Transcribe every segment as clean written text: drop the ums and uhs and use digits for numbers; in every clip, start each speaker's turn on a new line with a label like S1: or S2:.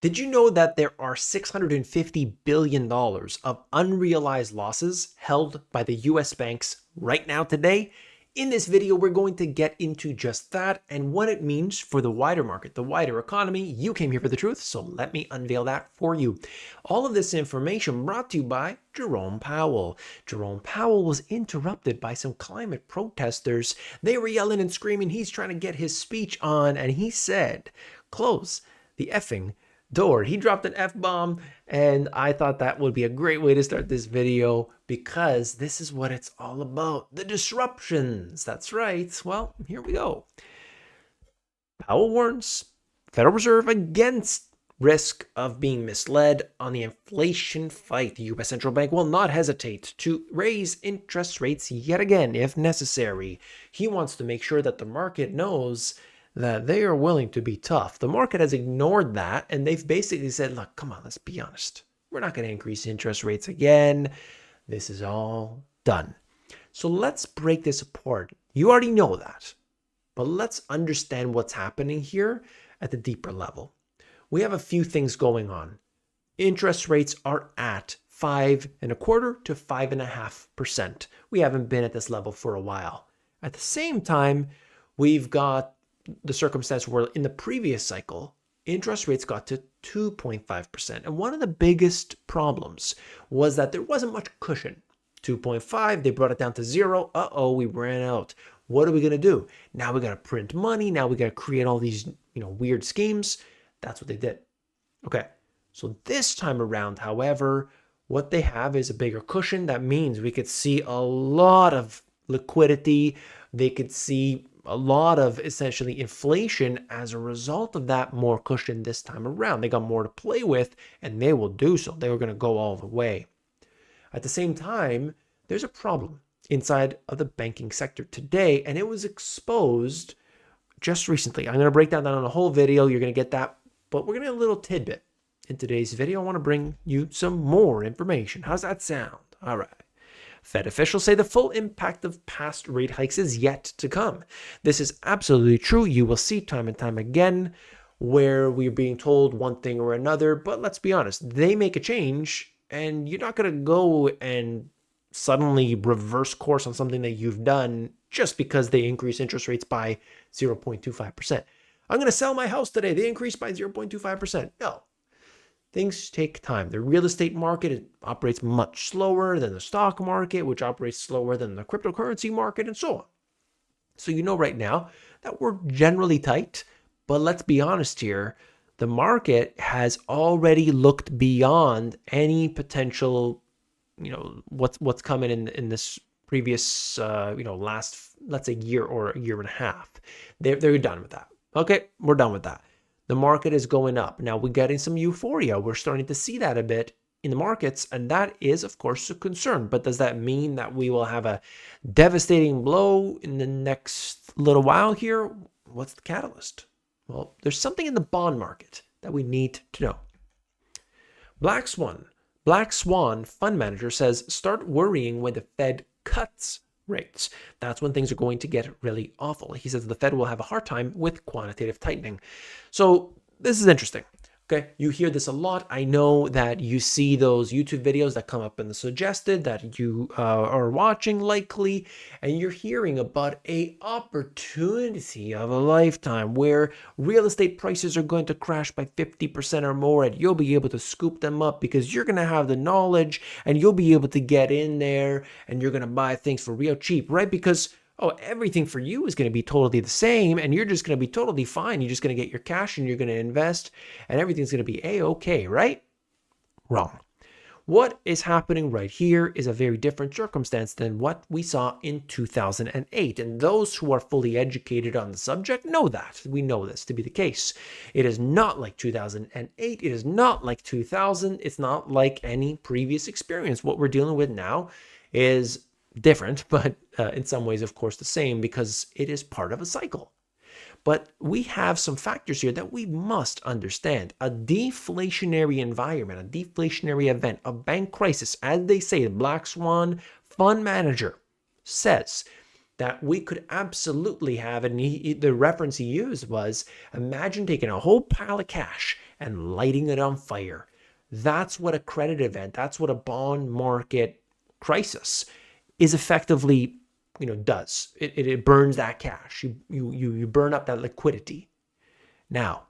S1: Did you know that there are $650 billion of unrealized losses held by the US banks right now today? In this video, we're going to get into just that and what it means for the wider market, the wider economy. You came here for the truth, so let me unveil that for you. All of this information brought to you by Jerome Powell. Jerome Powell was interrupted by some climate protesters. They were yelling and screaming. He's trying to get his speech on, and he said, "Close the effing door." He dropped an F-bomb, and I thought that would be a great way to start this video because this is what it's all about. The disruptions. That's right. Well, here we go. Powell warns Federal Reserve against risk of being misled on the inflation fight. The U.S. Central Bank will not hesitate to raise interest rates yet again if necessary. He wants to make sure that the market knows that they are willing to be tough. The market has ignored that, and they've basically said, look, come on, let's be honest. We're not going to increase interest rates again. This is all done. So let's break this apart. You already know that, but let's understand what's happening here at the deeper level. We have a few things going on. Interest rates are at 5.25% to 5.5%. We haven't been at this level for a while. At the same time, we've got the circumstance where in the previous cycle, interest rates got to 2.5%. And one of the biggest problems was that there wasn't much cushion. 2.5, they brought it down to 0. We ran out. What are we going to do? Now we got to print money. Now we got to create all these, weird schemes. That's what they did. Okay. So this time around, however, what they have is a bigger cushion. That means we could see a lot of liquidity. They could see a lot of essentially inflation as a result of that more cushion this time around. They got more to play with, and they will do so. They were going to go all the way. At the same time, there's a problem inside of the banking sector today, and it was exposed just recently. I'm going to break that down in a whole video. You're going to get that, but we're going to get a little tidbit. In today's video, I want to bring you some more information. How's that sound? All right. Fed officials say the full impact of past rate hikes is yet to come. This is absolutely true. You will see time and time again where we're being told one thing or another, but let's be honest, they make a change and you're not going to go and suddenly reverse course on something that you've done just because they increase interest rates by 0.25%. I'm going to sell my house today. They increased by 0.25%. No. Things take time. The real estate market operates much slower than the stock market, which operates slower than the cryptocurrency market, and so on. So you know right now that we're generally tight, but let's be honest here. The market has already looked beyond any potential, what's coming in this previous, last, let's say, year or a year and a half. They're done with that. Okay, we're done with that. The market is going up. Now we're getting some euphoria. We're starting to see that a bit in the markets, and that is, of course, a concern. But does that mean that we will have a devastating blow in the next little while here? What's the catalyst? Well, there's something in the bond market that we need to know. Black Swan fund manager says start worrying when the Fed cuts rates. That's when things are going to get really awful. He says the Fed will have a hard time with quantitative tightening. So this is interesting. Okay, you hear this a lot. I know that you see those YouTube videos that come up in the suggested that you are watching likely, and you're hearing about a opportunity of a lifetime where real estate prices are going to crash by 50% or more, and you'll be able to scoop them up because you're going to have the knowledge and you'll be able to get in there and you're going to buy things for real cheap, right? Because everything for you is going to be totally the same and you're just going to be totally fine. You're just going to get your cash and you're going to invest and everything's going to be A-okay, right? Wrong. What is happening right here is a very different circumstance than what we saw in 2008. And those who are fully educated on the subject know that. We know this to be the case. It is not like 2008. It is not like 2000. It's not like any previous experience. What we're dealing with now is different, but in some ways, of course, the same because it is part of a cycle. But we have some factors here that we must understand. A deflationary environment, a deflationary event, a bank crisis, as they say, the Black Swan fund manager says that we could absolutely have, and the reference he used was, imagine taking a whole pile of cash and lighting it on fire. That's what a credit event, that's what a bond market crisis is effectively, does. It burns that cash. You burn up that liquidity. Now,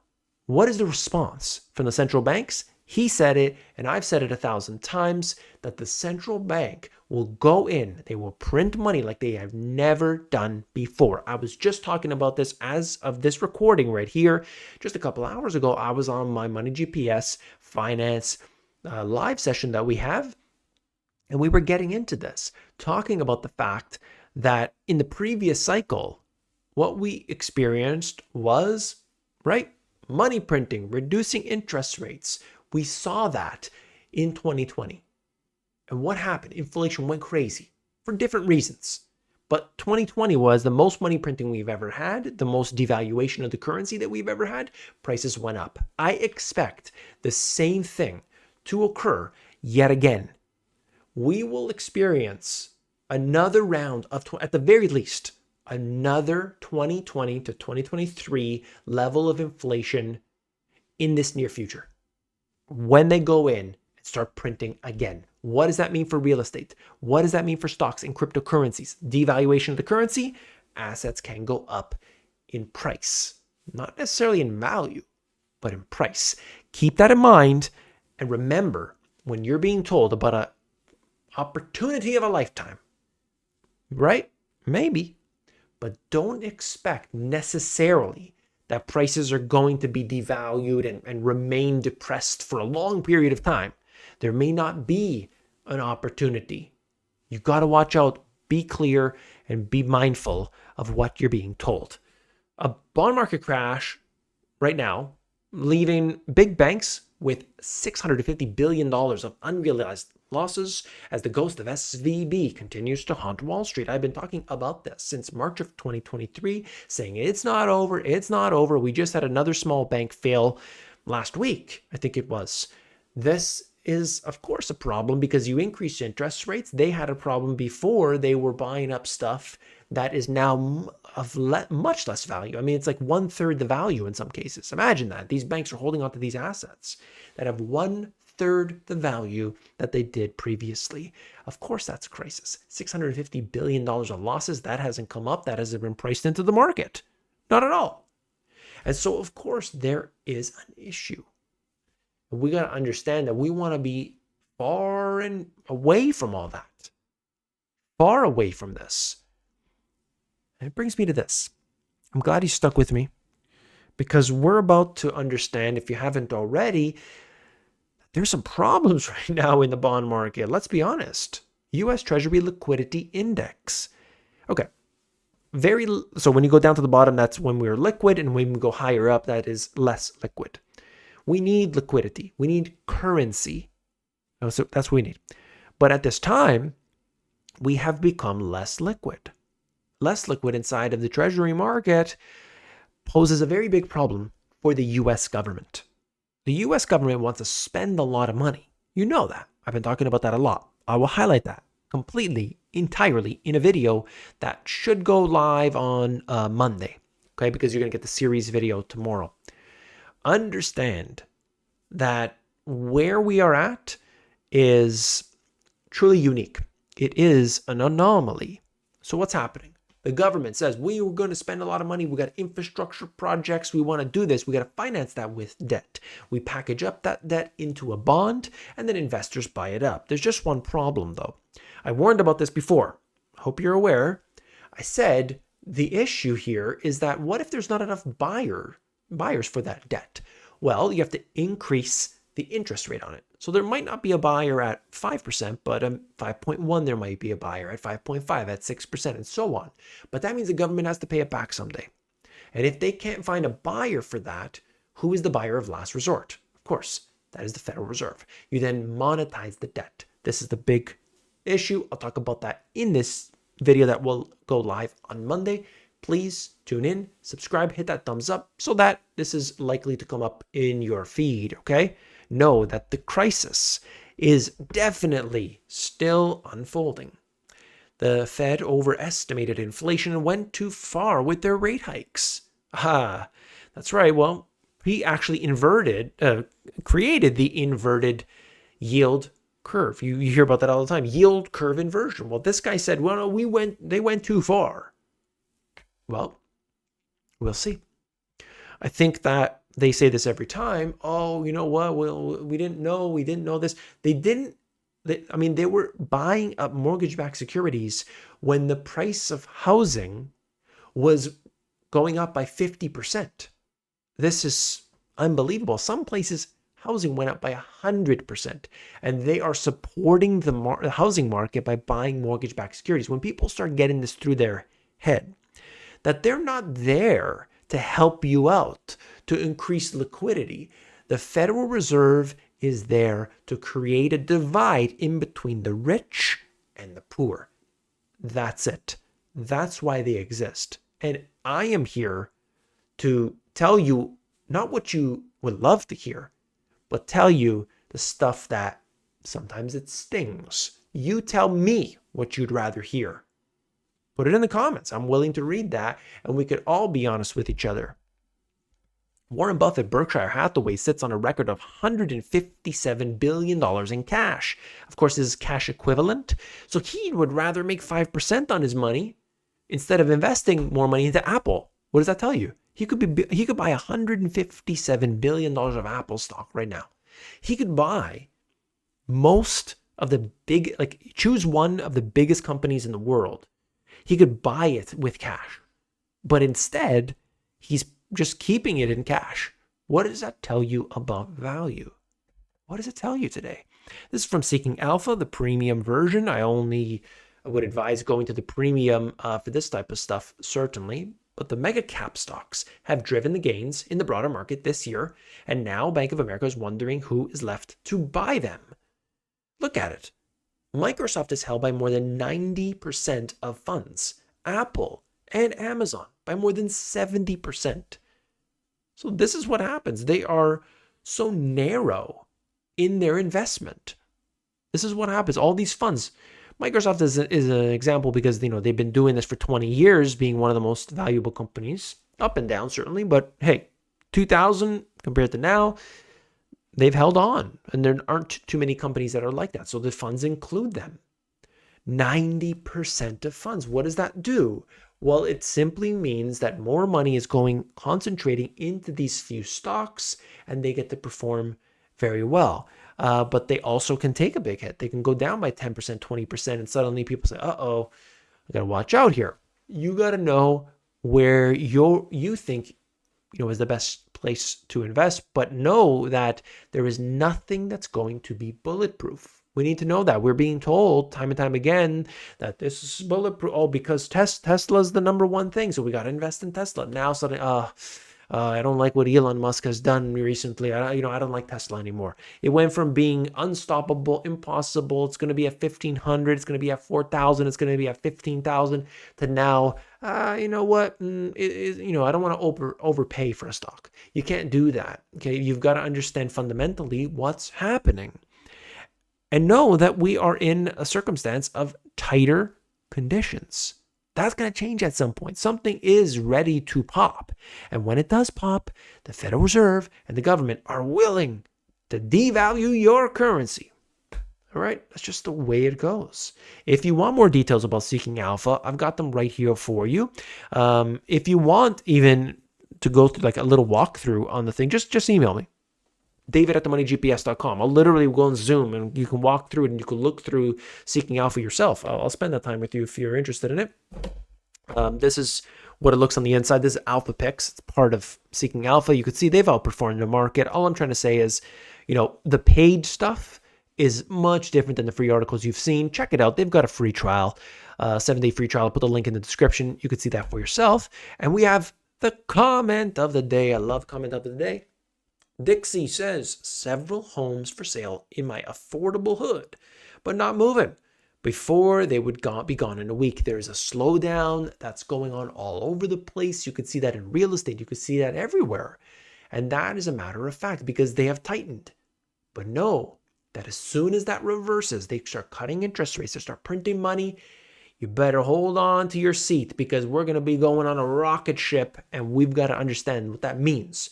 S1: what is the response from the central banks? He said it, and I've said it 1,000 times, that the central bank will go in, they will print money like they have never done before. I was just talking about this as of this recording right here. Just a couple hours ago, I was on my Money GPS finance live session that we have, and we were getting into this, talking about the fact that in the previous cycle, what we experienced was, right, money printing, reducing interest rates. We saw that in 2020. And what happened? Inflation went crazy for different reasons. But 2020 was the most money printing we've ever had, the most devaluation of the currency that we've ever had. Prices went up. I expect the same thing to occur yet again. We will experience another round of, at the very least, another 2020 to 2023 level of inflation in this near future. When they go in and start printing again. What does that mean for real estate? What does that mean for stocks and cryptocurrencies? Devaluation of the currency, assets can go up in price. Not necessarily in value, but in price. Keep that in mind, and remember, when you're being told about an opportunity of a lifetime, right? Maybe, but don't expect necessarily that prices are going to be devalued and remain depressed for a long period of time. There may not be an opportunity. You got to watch out, be clear, and be mindful of what you're being told. A bond market crash right now, leaving big banks with $650 billion of unrealized losses as the ghost of SVB continues to haunt Wall Street. I've been talking about this since March of 2023, saying it's not over, it's not over. We just had another small bank fail last week, I think it was. This is, of course, a problem because you increase interest rates. They had a problem before. They were buying up stuff that is now of much less value. I mean, it's like 1/3 the value in some cases. Imagine that. These banks are holding on to these assets that have 1/3 the value that they did previously. Of course, that's a crisis. $650 billion of losses, that hasn't come up. That hasn't been priced into the market. Not at all. And so, of course, there is an issue. We got to understand that we want to be far and away from all that. Far away from this. And it brings me to this. I'm glad you stuck with me because we're about to understand, if you haven't already, there's some problems right now in the bond market. Let's be honest. U.S. Treasury Liquidity Index. Okay. So when you go down to the bottom, that's when we're liquid, and when we go higher up, that is less liquid. We need liquidity. We need currency. So that's what we need. But at this time, we have become less liquid. Less liquid inside of the treasury market poses a very big problem for the U.S. government. The U.S. government wants to spend a lot of money. You know that. I've been talking about that a lot. I will highlight that completely, entirely in a video that should go live on Monday, okay? Because you're going to get the series video tomorrow. Understand that where we are at is truly unique. It is an anomaly. So what's happening? The government says, we are going to spend a lot of money. We got infrastructure projects. We want to do this. We got to finance that with debt. We package up that debt into a bond, and then investors buy it up. There's just one problem, though. I warned about this before. Hope you're aware. I said the issue here is that what if there's not enough buyers for that debt? Well, you have to increase the interest rate on it. So there might not be a buyer at 5%, but 5.1 there might be a buyer at 5.5, at 6%, and so on. But that means the government has to pay it back someday. And if they can't find a buyer for that, who is the buyer of last resort? Of course, that is the Federal Reserve. You then monetize the debt. This is the big issue. I'll talk about that in this video that will go live on Monday. Please tune in, subscribe, hit that thumbs up so that this is likely to come up in your feed, okay? Know that the crisis is definitely still unfolding. The Fed overestimated inflation and went too far with their rate hikes. That's right. Well, he actually created the inverted yield curve. You hear about that all the time, yield curve inversion. Well, this guy said, well, no, they went too far. Well, we'll see. I think that they say this every time. Oh, you know what? Well, we didn't know this. They were buying up mortgage-backed securities when the price of housing was going up by 50%. This is unbelievable. Some places housing went up by 100%, and they are supporting the housing market by buying mortgage-backed securities. When people start getting this through their head, that they're not there to help you out, to increase liquidity. The Federal Reserve is there to create a divide in between the rich and the poor. That's it. That's why they exist. And I am here to tell you not what you would love to hear, but tell you the stuff that sometimes it stings. You tell me what you'd rather hear. Put it in the comments. I'm willing to read that, and we could all be honest with each other. Warren Buffett, Berkshire Hathaway, sits on a record of $157 billion in cash. Of course, this is cash equivalent. So he would rather make 5% on his money instead of investing more money into Apple. What does that tell you? He could buy $157 billion of Apple stock right now. He could buy most of the choose one of the biggest companies in the world. He could buy it with cash, but instead, he's just keeping it in cash. What does that tell you about value? What does it tell you today? This is from Seeking Alpha, the premium version. I would advise going to the premium for this type of stuff, certainly. But the mega cap stocks have driven the gains in the broader market this year, and now Bank of America is wondering who is left to buy them. Look at it. Microsoft is held by more than 90% of funds. Apple and Amazon by more than 70%. So this is what happens. They are so narrow in their investment. This is what happens. All these funds. Microsoft is an example because they've been doing this for 20 years, being one of the most valuable companies, up and down certainly. But hey, 2000 compared to now, they've held on, and there aren't too many companies that are like that. So the funds include them. 90% of funds. What does that do? Well, it simply means that more money is concentrating into these few stocks, and they get to perform very well. But they also can take a big hit. They can go down by 10%, 20%, and suddenly people say, uh-oh, I got to watch out here. You got to know where you think is the best place to invest, but know that there is nothing that's going to be bulletproof. We need to know that. We're being told time and time again that this is bulletproof. Oh, because Tesla's the number one thing, so we got to invest in Tesla. Now suddenly, I don't like what Elon Musk has done recently. I don't like Tesla anymore. It went from being unstoppable, impossible. It's going to be at 1,500. It's going to be at 4,000. It's going to be at 15,000. To now, you know what? I don't want to overpay for a stock. You can't do that. Okay, you've got to understand fundamentally what's happening, and know that we are in a circumstance of tighter conditions. That's going to change at some point. Something is ready to pop. And when it does pop, the Federal Reserve and the government are willing to devalue your currency. All right? That's just the way it goes. If you want more details about Seeking Alpha, I've got them right here for you. If you want even to go through like a little walkthrough on the thing, just email me. David@themoneygps.com. I'll literally go on Zoom and you can walk through it and you can look through Seeking Alpha yourself. I'll spend that time with you if you're interested in it. This is what it looks on the inside. This is Alpha Picks. It's part of Seeking Alpha. You could see they've outperformed the market. All I'm trying to say is, the paid stuff is much different than the free articles you've seen. Check it out. They've got a free trial, 7-day free trial. I'll put the link in the description. You could see that for yourself. And we have the comment of the day. I love comment of the day. Dixie says, several homes for sale in my affordable hood, but not moving. Before they would be gone in a week. There's a slowdown that's going on all over the place. You could see that in real estate. You could see that everywhere. And that is a matter of fact because they have tightened. But know that as soon as that reverses, they start cutting interest rates, they start printing money. You better hold on to your seat because we're going to be going on a rocket ship and we've got to understand what that means.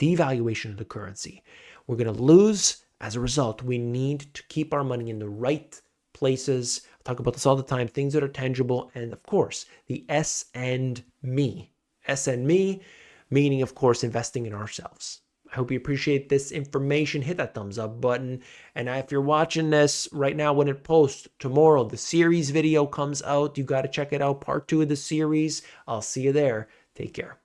S1: devaluation of the currency. We're going to lose. As a result, we need to keep our money in the right places. I talk about this all the time, things that are tangible, and of course, the S and me. S and me, meaning, of course, investing in ourselves. I hope you appreciate this information. Hit that thumbs up button. And if you're watching this right now when it posts, tomorrow the series video comes out. You got to check it out, part 2 of the series. I'll see you there. Take care.